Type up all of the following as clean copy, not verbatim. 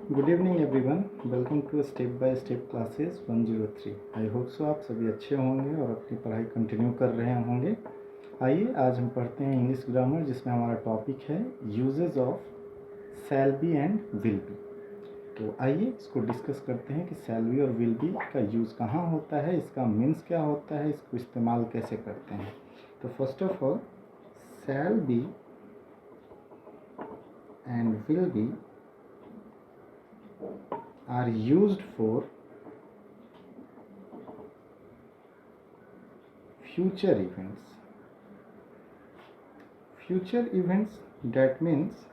Good evening everyone, welcome to step by step classes 103। I hope so आप सभी अच्छे होंगे और अपनी पढ़ाई कंटिन्यू कर रहे होंगे। आइए आज हम पढ़ते हैं इंग्लिश ग्रामर, जिसमें हमारा टॉपिक है uses of shall be and will be. तो आइए इसको डिस्कस करते हैं कि शैल बी और विल बी का यूज़ कहाँ होता है, इसका मीन्स क्या होता है, इसको इस्तेमाल कैसे करते हैं। तो first of all, shall be and will be are used for future events. Future events that means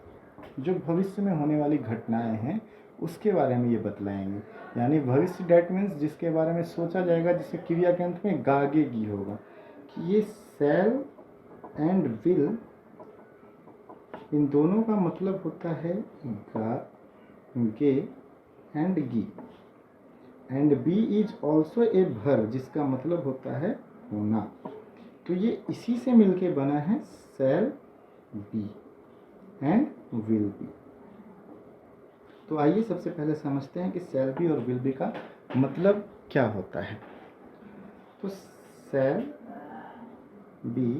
जो भविष्य में होने वाली घटनाएं हैं उसके बारे में ये बतलाएंगे। यानी भविष्य डेट मीन्स जिसके बारे में सोचा जाएगा, जिससे क्रिया के अंत में गागेगी होगा कि ये शैल एंड विल, इन दोनों का मतलब होता है गा, गे एंड गी। And be is also a verb, जिसका मतलब होता है होना। तो ये इसी से मिलके बना है shall be and will be. तो आइए सबसे पहले समझते हैं कि शैल बी और विल बी का मतलब क्या होता है। तो shall be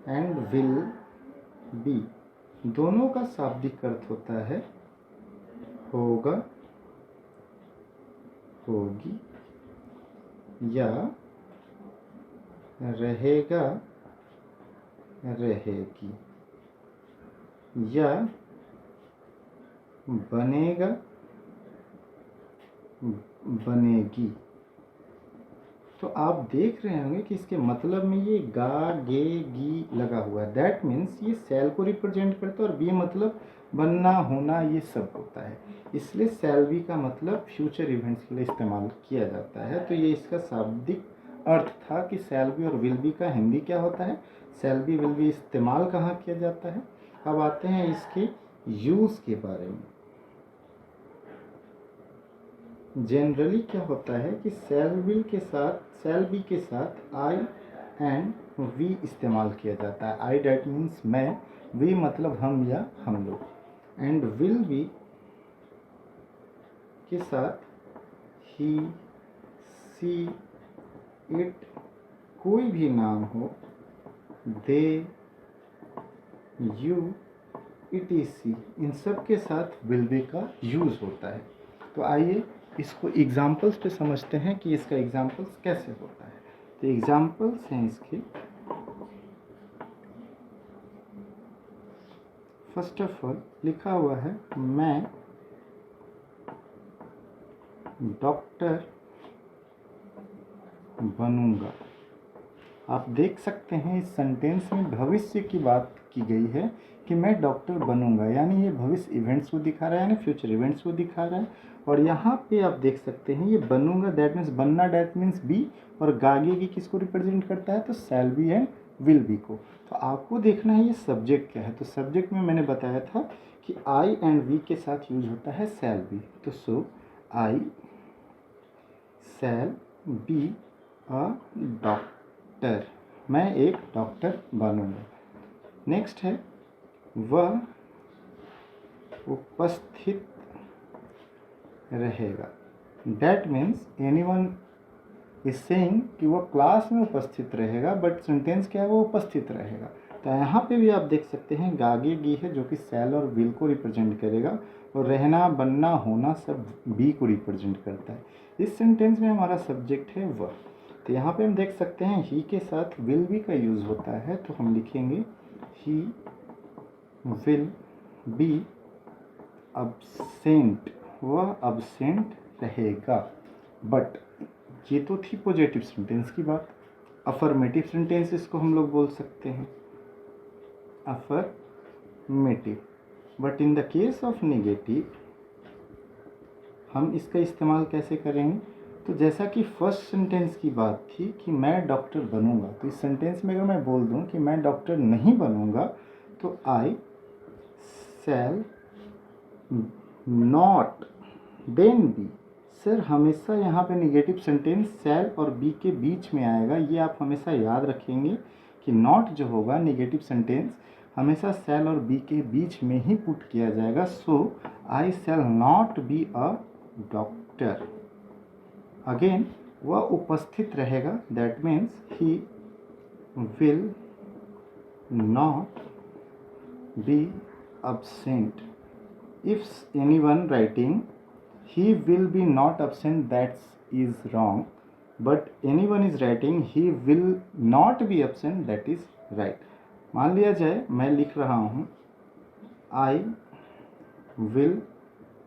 and will be दोनों का शाब्दिक अर्थ होता है होगा, होगी, या रहेगा, रहेगी, या बनेगा, बनेगी। तो आप देख रहे होंगे कि इसके मतलब में ये गा, गे, गी लगा हुआ है। दैट मीन्स ये शैल को रिप्रेजेंट करता है और बी मतलब बनना, होना, ये सब होता है। इसलिए शैल बी का मतलब फ्यूचर इवेंट्स के लिए इस्तेमाल किया जाता है। तो ये इसका शाब्दिक अर्थ था कि शैल बी और विल बी का हिंदी क्या होता है, शैल बी विल बी इस्तेमाल कहाँ किया जाता है। अब आते हैं इसके यूज़ के बारे में। जनरली क्या होता है कि शैल बी के साथ आई एंड वी इस्तेमाल किया जाता है। आई डैट मीन्स मैं, वी मतलब हम या हम लोग, एंड विल बी के साथ ही, सी, इट, कोई भी नाम हो, दे, यू, etc, इन सब के साथ विल बी का यूज़ होता है। तो आइए इसको एग्जाम्पल्स पे समझते हैं कि इसका एग्जाम्पल्स कैसे होता है। तो एग्जाम्पल्स हैं इसके, फर्स्ट ऑफ ऑल लिखा हुआ है मैं डॉक्टर बनूंगा। आप देख सकते हैं इस सेंटेंस में भविष्य की बात की गई है कि मैं डॉक्टर बनूंगा, यानी ये भविष्य इवेंट्स को दिखा रहा है, यानी फ्यूचर इवेंट्स को दिखा रहा है। और यहाँ पे आप देख सकते हैं ये बनूंगा, दैट मीन्स बनना, दैट मीन्स बी, और गागेगी किसको रिप्रेजेंट करता है, तो shall be and will be को। तो आपको देखना है ये सब्जेक्ट क्या है। तो सब्जेक्ट में मैंने बताया था कि आई एंड वी के साथ यूज होता है शैल बी। तो सो I shall be a doctor, मैं एक डॉक्टर बनूंगा। नेक्स्ट है वह उपस्थित रहेगा। That means anyone is saying कि वह क्लास में उपस्थित रहेगा, बट सेंटेंस क्या है, वो उपस्थित रहेगा। तो यहाँ पे भी आप देख सकते हैं गागेगी है जो कि शैल और विल को रिप्रेजेंट करेगा, और रहना, बनना, होना सब बी को रिप्रेजेंट करता है। इस सेंटेंस में हमारा सब्जेक्ट है वह। तो यहाँ पे हम देख सकते हैं ही के साथ विल बी का यूज़ होता है। तो हम लिखेंगे ही विल बी अब्सेंट, वह अब्सेंट रहेगा। बट ये तो थी पॉजिटिव सेंटेंस की बात। अफर्मेटिव सेंटेंस इसको हम लोग बोल सकते हैं, affirmative. But in the case of negative हम इसका इस्तेमाल कैसे करेंगे। तो जैसा कि फर्स्ट सेंटेंस की बात थी कि मैं डॉक्टर बनूंगा, तो इस सेंटेंस में अगर मैं बोल दूं कि मैं डॉक्टर नहीं बनूंगा, तो I shall not then be. Sir हमेशा यहाँ पे नेगेटिव सेंटेंस शैल और बी के बीच में आएगा, ये आप हमेशा याद रखेंगे कि नॉट जो होगा नेगेटिव सेंटेंस हमेशा शैल और बी के बीच में ही पुट किया जाएगा। So I shall not be a doctor. Again वह उपस्थित रहेगा, that means he will not be absent. If anyone writing he will be not absent, that is wrong, but anyone is writing he will not be absent, that is right. मान लिया जाए मैं लिख रहा हूँ I will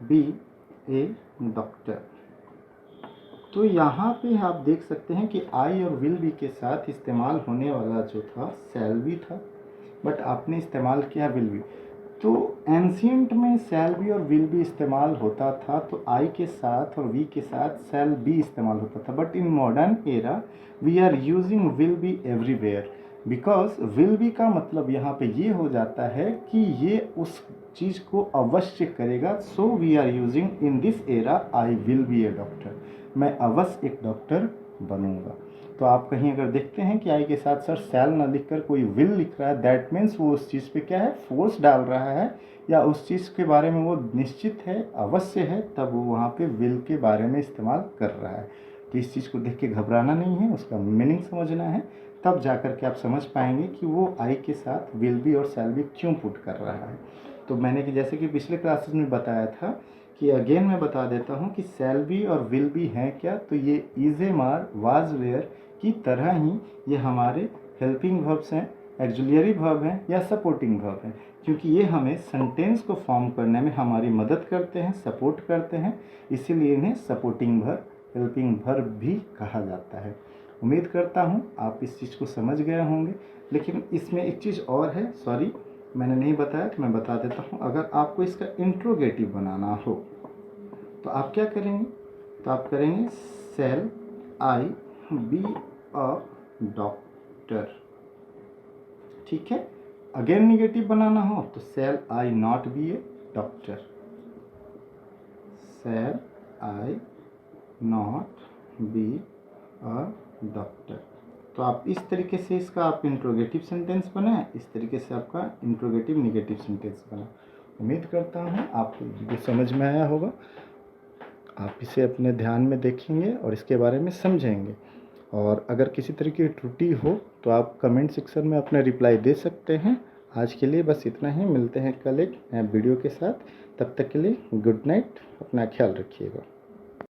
be a doctor, तो यहाँ पे आप देख सकते हैं कि I और will be के साथ इस्तेमाल होने वाला जो था shall be था, बट आपने इस्तेमाल किया will be। तो एंशियंट में शैल बी और विल बी इस्तेमाल होता था, तो आई के साथ और वी के साथ शैल बी इस्तेमाल होता था, but in modern era we are using will be everywhere, because will be का मतलब यहाँ पे ये हो जाता है कि ये उस चीज़ को अवश्य करेगा। So we are using in this era I will be a doctor, मैं अवश्य एक डॉक्टर बनूंगा। तो आप कहीं अगर देखते हैं कि आई के साथ सर शैल ना लिखकर कोई विल लिख रहा है, दैट मीन्स वो उस चीज़ पे क्या है, फोर्स डाल रहा है, या उस चीज़ के बारे में वो निश्चित है, अवश्य है, तब वो वहाँ पे विल के बारे में इस्तेमाल कर रहा है। तो इस चीज़ को देख के घबराना नहीं है, उसका मीनिंग समझना है, तब जा कर के आप समझ पाएंगे कि वो आई के साथ विल बी और शैल बी क्यों पुट कर रहा है। तो मैंने कि जैसे कि पिछले क्लासेस में बताया था कि अगेन मैं बता देता हूँ कि शैल बी और विल बी हैं क्या, तो ये इज ए मार वाज वेयर की तरह ही ये हमारे हेल्पिंग वर्ब्स हैं, एक्जुलियरी वर्ब हैं या सपोर्टिंग वर्ब हैं, क्योंकि ये हमें सेंटेंस को फॉर्म करने में हमारी मदद करते हैं, सपोर्ट करते हैं, इसीलिए इन्हें सपोर्टिंग वर्ब, हेल्पिंग वर्ब भी कहा जाता है। उम्मीद करता हूँ आप इस चीज़ को समझ गए होंगे। लेकिन इसमें एक चीज़ और है, सॉरी मैंने नहीं बताया तो मैं बता देता हूँ। अगर आपको इसका इंट्रोगेटिव बनाना हो तो आप क्या करेंगे, तो आप करेंगे शैल आई बी अ डॉक्टर, ठीक है। अगेन निगेटिव बनाना हो तो shall I not be a doctor, shall I not be a doctor. तो आप इस तरीके से इसका आप इंट्रोगेटिव सेंटेंस बनाएं, इस तरीके से आपका इंट्रोगेटिव निगेटिव सेंटेंस बना। उम्मीद करता हूँ आपको वीडियो समझ में आया होगा, आप इसे अपने ध्यान में देखेंगे और इसके बारे में समझेंगे। और अगर किसी तरह की त्रुटि हो तो आप कमेंट सेक्शन में अपना रिप्लाई दे सकते हैं। आज के लिए बस इतना ही, मिलते हैं कल एक नए वीडियो के साथ, तब तक के लिए गुड नाइट, अपना ख्याल रखिएगा।